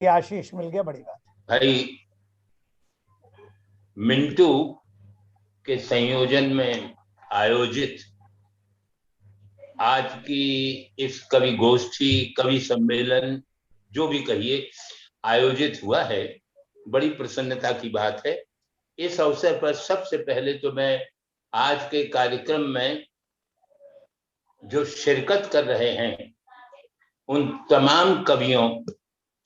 ये आशीष मिल गया, बड़ी बात। भाई मिंटू के संयोजन में आयोजित आज की इस कवि गोष्ठी, कवि सम्मेलन, जो भी कहिए, आयोजित हुआ है, बड़ी प्रसन्नता की बात है। इस अवसर पर सबसे पहले तो मैं आज के कार्यक्रम में जो शिरकत कर रहे हैं उन तमाम कवियों,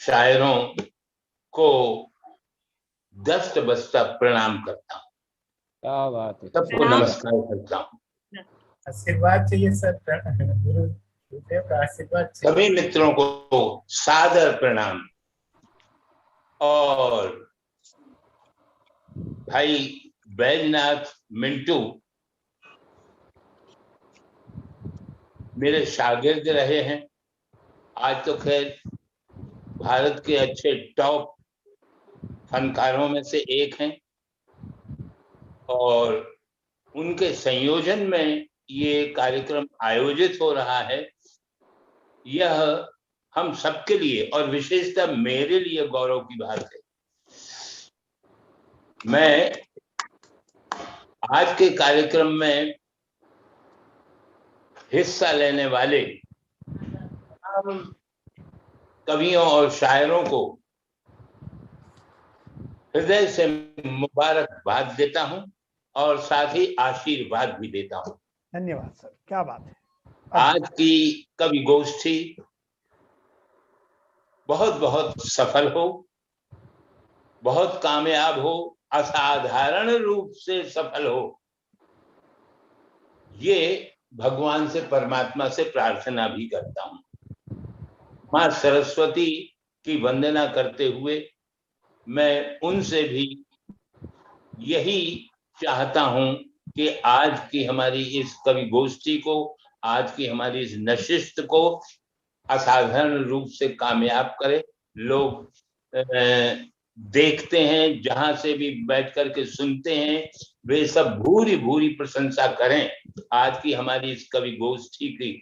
शायरों को दस्त बस्ता प्रणाम करता हूँ। क्या बात है। सबको नमस्कार करता हूँ। आशीर्वाद चाहिए सर, गुरुदेव का आशीर्वाद चाहिए। सभी मित्रों को सादर प्रणाम। और भाई बैजनाथ मिंटू मेरे शागिर्द रहे हैं। आज तो खैर भारत के अच्छे टॉप फनकारों में से एक हैं, और उनके संयोजन में ये कार्यक्रम आयोजित हो रहा है। यह हम सबके लिए और विशेषतः मेरे लिए गौरव की बात है। मैं आज के कार्यक्रम में हिस्सा लेने वाले कवियों और शायरों को हृदय से मुबारकबाद देता हूं और साथ ही आशीर्वाद भी देता हूं। धन्यवाद सर, क्या बात है। आज की कवि गोष्ठी बहुत बहुत सफल हो, बहुत कामयाब हो, असाधारण रूप से सफल हो, ये भगवान से, परमात्मा से प्रार्थना भी करता हूं। मां सरस्वती की वंदना करते हुए मैं उनसे भी यही चाहता हूं कि आज की हमारी इस कवि गोष्ठी को, आज की हमारी इस नशिस्त को असाधारण रूप से कामयाब करे। लोग देखते हैं, जहां से भी बैठ करके सुनते हैं, वे सब भूरी भूरी प्रशंसा करें आज की हमारी इस कवि गोष्ठी की।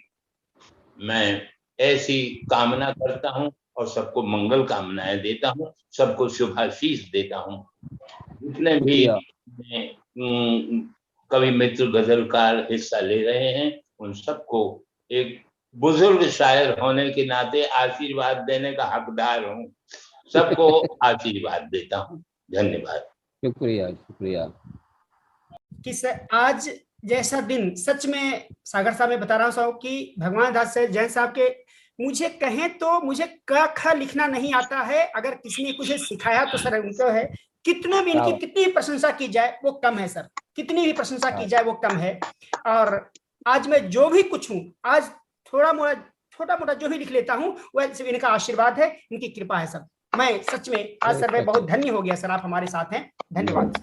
मैं ऐसी कामना करता हूं और सबको मंगल कामनाएं देता हूं, सबको शुभाशीष देता हूं। जितने भी कवि मित्र, गजलकार हिस्सा ले रहे हैं, उन सबको एक बुजुर्ग शायर होने के नाते आशीर्वाद देने का हकदार हूं। सबको आशीर्वाद देता हूं। धन्यवाद। शुक्रिया शुक्रिया। कि आज जैसा दिन, सच में सागर साहब मैं बता रहा हूँ कि भगवान दास से जैन साहब के, मुझे कहें तो मुझे क ख लिखना नहीं आता है। अगर किसी ने कुछ सिखाया तो सर उनको है। कितने भी इनकी कितनी भी प्रशंसा की जाए वो कम है सर, कितनी भी प्रशंसा की जाए वो कम है। और आज मैं जो भी कुछ हूँ, आज छोटा मोटा जो भी लिख लेता हूँ, वह सिर्फ इनका आशीर्वाद है, इनकी कृपा है सर। मैं सच में आज सर मैं बहुत धन्य हो गया सर, आप हमारे साथ हैं। धन्यवाद।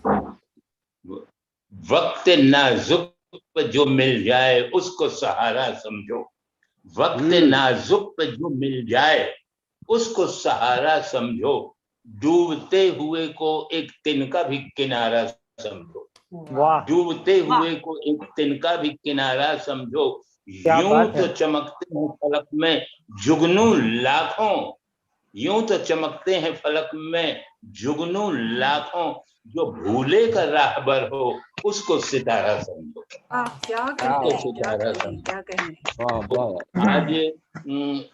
वक्त नाजुक पे जो मिल जाए उसको सहारा समझो। वक्त नाजुक पे जो मिल जाए उसको सहारा समझो। डूबते हुए को एक तिनका भी किनारा समझो। डूबते हुए को एक तिनका भी किनारा समझो। यूं तो चमकते हैं फलक में जुगनू लाखों, यूं तो चमकते हैं फलक में जुगनू लाखों। जो भूले का राहबर हो उसको सितारा समझो। क्या सितारा समझो। कहें। आज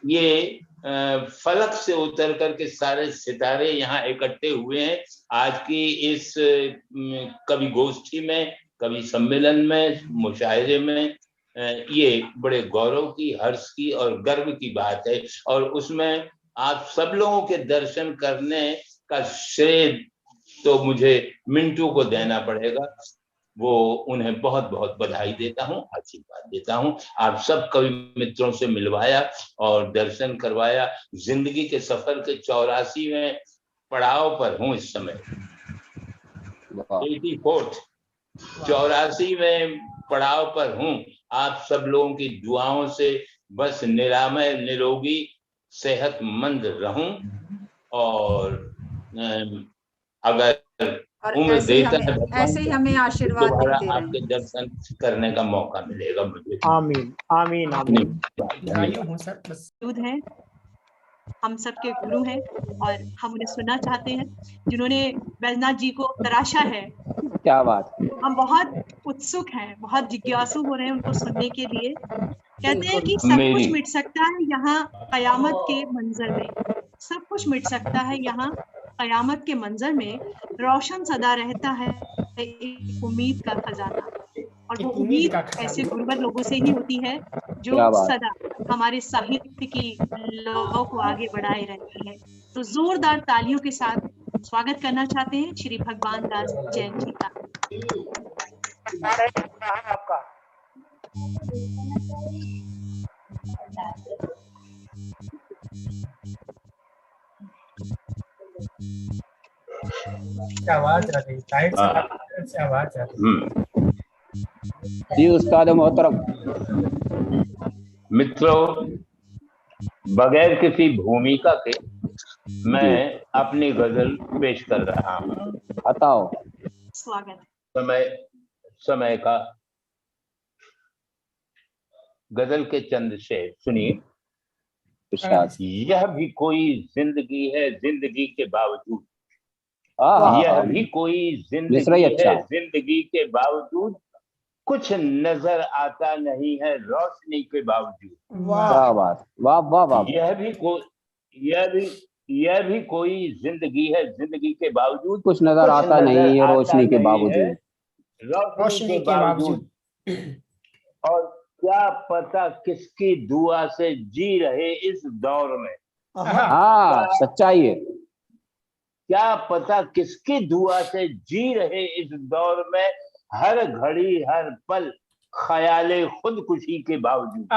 ये फलक से उतर करके सारे सितारे यहाँ इकट्ठे हुए हैं। आज की इस कवि गोष्ठी में, कवि सम्मेलन में, मुशायरे में, ये बड़े गौरव की, हर्ष की और गर्व की बात है। और उसमें आप सब लोगों के दर्शन करने का श्रेय तो मुझे मिंटू को देना पड़ेगा। वो उन्हें बहुत बहुत बधाई देता हूँ, आशीर्वाद देता हूँ। आप सब कवि मित्रों से मिलवाया और दर्शन करवाया। जिंदगी के सफर के 84वें पड़ाव पर हूँ इस समय। 84वें पड़ाव पर हूँ। आप सब लोगों की दुआओं से बस निरामय, निरोगी, सेहतमंद रहूं। और अगर उम्र देता है ऐसे ही हमें आशीर्वाद देते रहें। आपके दर्शन करने का मौका मिलेगा मुझे। आमीन आमीन आमीन। है हम सबके गुरु हैं और हम उन्हें सुनना चाहते हैं, जिन्होंने बैजनाथ जी को तराशा है। क्या बात है। हम बहुत उत्सुक हैं, बहुत जिज्ञासु हो रहे हैं उनको सुनने के लिए। कहते हैं कि सब कुछ मिट सकता है यहाँ कयामत के मंजर में, सब कुछ मिट सकता है यहाँ कयामत के मंजर में, रोशन सदा रहता है एक उम्मीद का खजाना। और वो उम्मीद ऐसे गुरबर लोगों से ही होती है जो सदा हमारे साहित्य की लौ को आगे बढ़ाए रहती है। तो जोरदार तालियों के साथ स्वागत करना चाहते हैं श्री भगवान दास जैन जी का। आपका आवाज आ रही, साइड से आवाज आ रही। जी उस्ताद मोहतरम। मित्रों, बगैर किसी भूमिका के मैं अपनी गजल पेश कर रहा हूँ। बताओ। स्वागत। समय का गजल के चंद शेर सुनिए। यह भी कोई जिंदगी है जिंदगी के बावजूद, यह भी कोई जिंदगी है जिंदगी के बावजूद, कुछ नजर आता नहीं है रोशनी के बावजूद। वाह बात, वाह वाह वाह। यह भी कोई जिंदगी है जिंदगी के बावजूद, कुछ नजर आता नहीं है रोशनी के बावजूद, रोशनी के बावजूद। और क्या पता किसकी दुआ से जी रहे इस दौर में। हाँ सच्चाई है। क्या पता किसकी दुआ से जी रहे इस दौर में, हर घड़ी हर पल ख्याले खुदकुशी के बावजूद।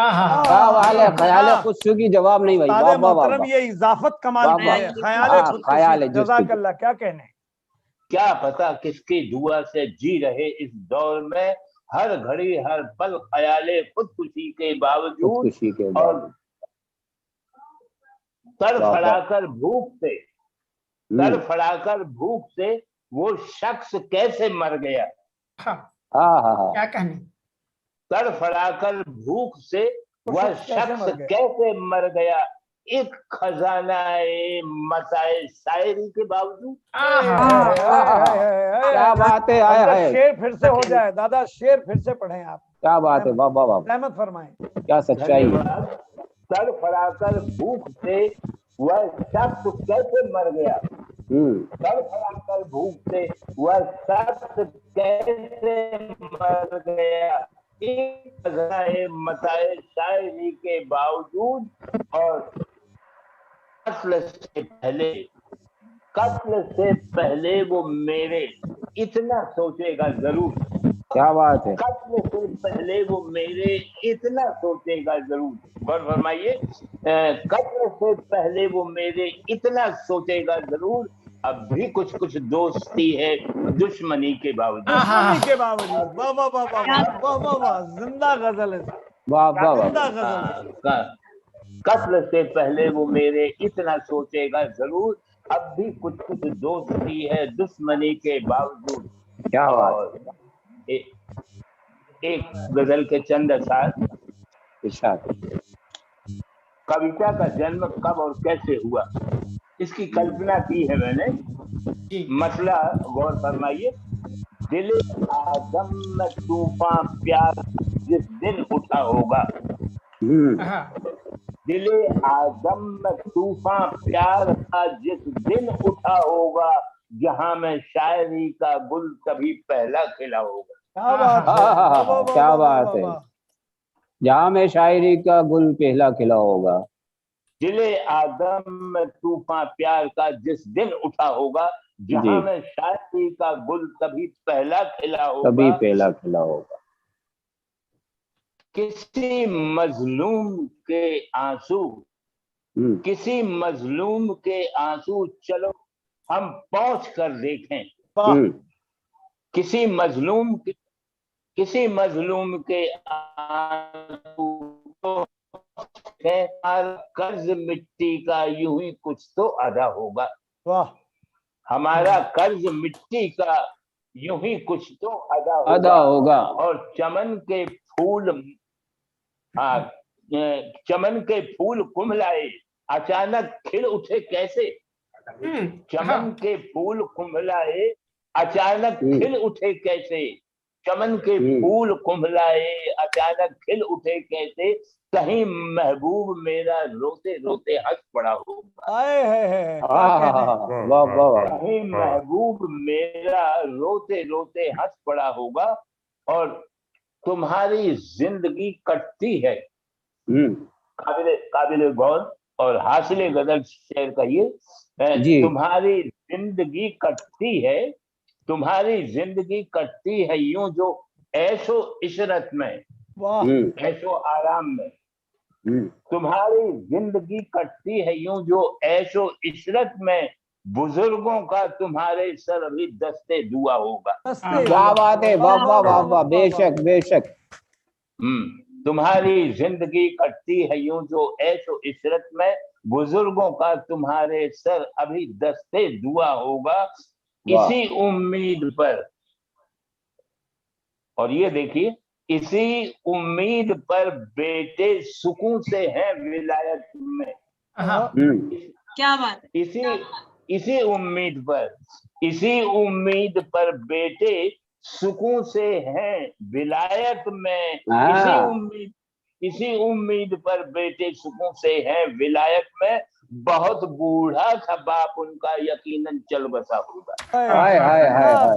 ख्याले खुदकुशी की जवाब नहीं भाई। वाह वाह वाह। ये इजाफत कमाल की है, ख्याले जज़ाकल्लाह। क्या कहने। क्या पता किसकी दुआ से जी रहे इस दौर में, हर घड़ी हर पल ख्याले खुदकुशी के बावजूद। और तड़फड़ाकर भूख से वो शख्स कैसे मर गया। क्या कहने। तड़फड़ाकर भूख से वह शख्स कैसे मर गया, एक खजाना मसाए शायरी के बावजूद। क्या बात है। आया है शेर फिर से हो जाए दादा, शेर फिर से पढ़ें आप। क्या बात है। वाह वाह वाह। रहमत फरमाएं। क्या सच्चाई है। तड़फड़ाकर भूख से वह शख्स कैसे मर गया, तड़फड़ाकर भूख से वह शख्स कैसे मर गया, एक खजाने मसाए शायरी के बावजूद। और कत्ल से पहले वो मेरे इतना सोचेगा जरूर। क्या बात है। कत्ल से पहले वो मेरे इतना सोचेगा जरूर। गौर फरमाइए, कत्ल से पहले वो मेरे इतना सोचेगा जरूर, अब भी कुछ कुछ दोस्ती है दुश्मनी के बावजूद। वाह वाह वाह वाह वाह वाह, जिंदा गजल है। वाह वाह वाह। कत्ल से पहले वो मेरे इतना सोचेगा जरूर, अब भी कुछ कुछ दोस्ती है दुश्मनी के बावजूद। क्या बात। एक गजल के चंद अशार। कविता का जन्म कब और कैसे हुआ, इसकी कल्पना की है मैंने। मसला गौर फरमाइए। दिल आदम में तूफान प्यार जिस दिन उठा होगा, दिल आदम में तूफान प्यार का जिस दिन उठा होगा, जहां में शायरी का गुल तभी पहला खिला होगा। क्या बात है। जहां में शायरी का गुल पहला खिला होगा, दिले आदम में तूफान प्यार का जिस दिन उठा होगा, जहां में शायरी का गुल तभी पहला खिला होगा, तभी पहला खिला होगा। किसी मजलूम के आंसू, किसी मजलूम के आंसू चलो हम पहुंच कर देखें। किसी मजलूम के आंसू कर्ज मिट्टी का यूं ही कुछ तो अदा होगा। वाह। हमारा कर्ज मिट्टी का यूं ही कुछ तो अदा होगा। और चमन के फूल कुम्हलाए, अचानक खिल उठे कैसे, चमन के फूल कुंभलाए, अचानक खिल उठे कैसे, चमन के फूल कुंभलाए, अचानक खिल उठे कैसे, कहीं महबूब मेरा रोते रोते हंस पड़ा होगा। कहीं महबूब मेरा रोते रोते हंस पड़ा होगा और तुम्हारी जिंदगी कटती है। काबिल गौर और हासिल गजल शेर का ये, तुम्हारी जिंदगी कटती है, तुम्हारी जिंदगी कटती है यूं जो ऐशो इशरत में, ऐशो आराम में, तुम्हारी जिंदगी कटती है यूं जो ऐशो इशरत में, बुजुर्गों का तुम्हारे सर अभी दस्ते दुआ होगा। क्या बात है, वाह वाह वाह वाह, बेशक बेशक। तुम्हारी जिंदगी कटती है यूं जो ऐशो इशरत में, बुजुर्गों का तुम्हारे सर अभी दस्ते दुआ होगा, इसी उम्मीद पर, और ये देखिए, इसी उम्मीद पर बेटे सुकून से हैं विलायत में। क्या बात है। इसी उम्मीद पर बेटे सुकून से हैं विलायत में, इसी उम्मीद पर बेटे सुकून से हैं विलायत में, बहुत बूढ़ा था बाप उनका यकीनन चल बसा होगा।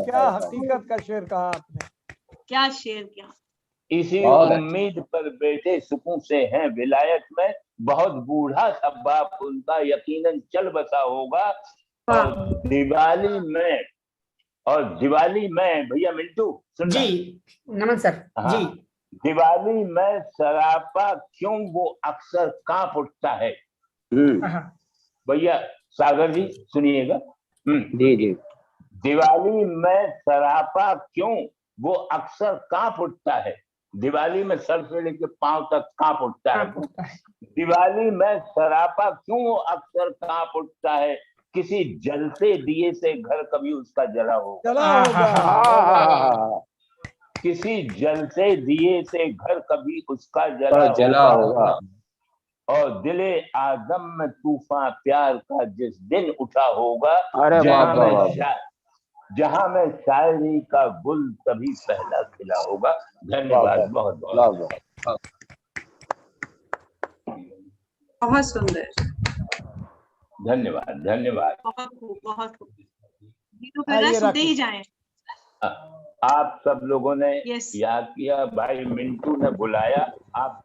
क्या हकीकत का शेर कहा आपने, क्या शेर किया। इसी उम्मीद पर बेटे सुकून से हैं विलायत में, बहुत बूढ़ा था बाप उनका यकीनन चल बसा होगा। और दिवाली में भैया मिंटू सुन जी, नमन सर। जी, दिवाली में सरापा क्यों वो अक्सर कांप उठता है। भैया सागर जी सुनिएगा। जी जी। दिवाली में सरापा क्यों वो अक्सर कांप उठता है, दिवाली में सर से लेके पांव तक कांप उठता है। दिवाली में सरापा क्यों वो अक्सर कांप उठता है, किसी जलते दिए से घर कभी उसका जला होगा। किसी जलते दिए से घर कभी उसका जला होगा। और दिले आदम में तूफान प्यार का जिस दिन उठा होगा, जहां में शायरी का गुल तभी पहला खिला होगा। धन्यवाद, बहुत बहुत बहुत सुंदर, धन्यवाद धन्यवाद। बहुत खूब। तो फिर सुनते ही जाएं। आप सब लोगों ने याद किया, भाई मिंटू ने बुलाया, आप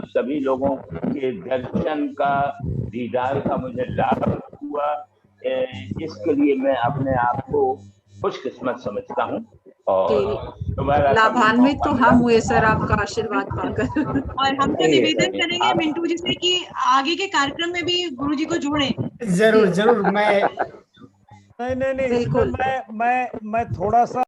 सभी लोगों के दर्शन का, दीदार का मुझे लाभ हुआ। इसके लिए मैं अपने आप को खुशकिस्मत समझता हूँ और लाभान्वित तो हम हुए सर आपका आशीर्वाद पाकर। और हम तो निवेदन करेंगे मिंटू जी से कि आगे के कार्यक्रम में भी गुरु जी को जोड़ें। जरूर जरूर। मैं नहीं, मैं थोड़ा सा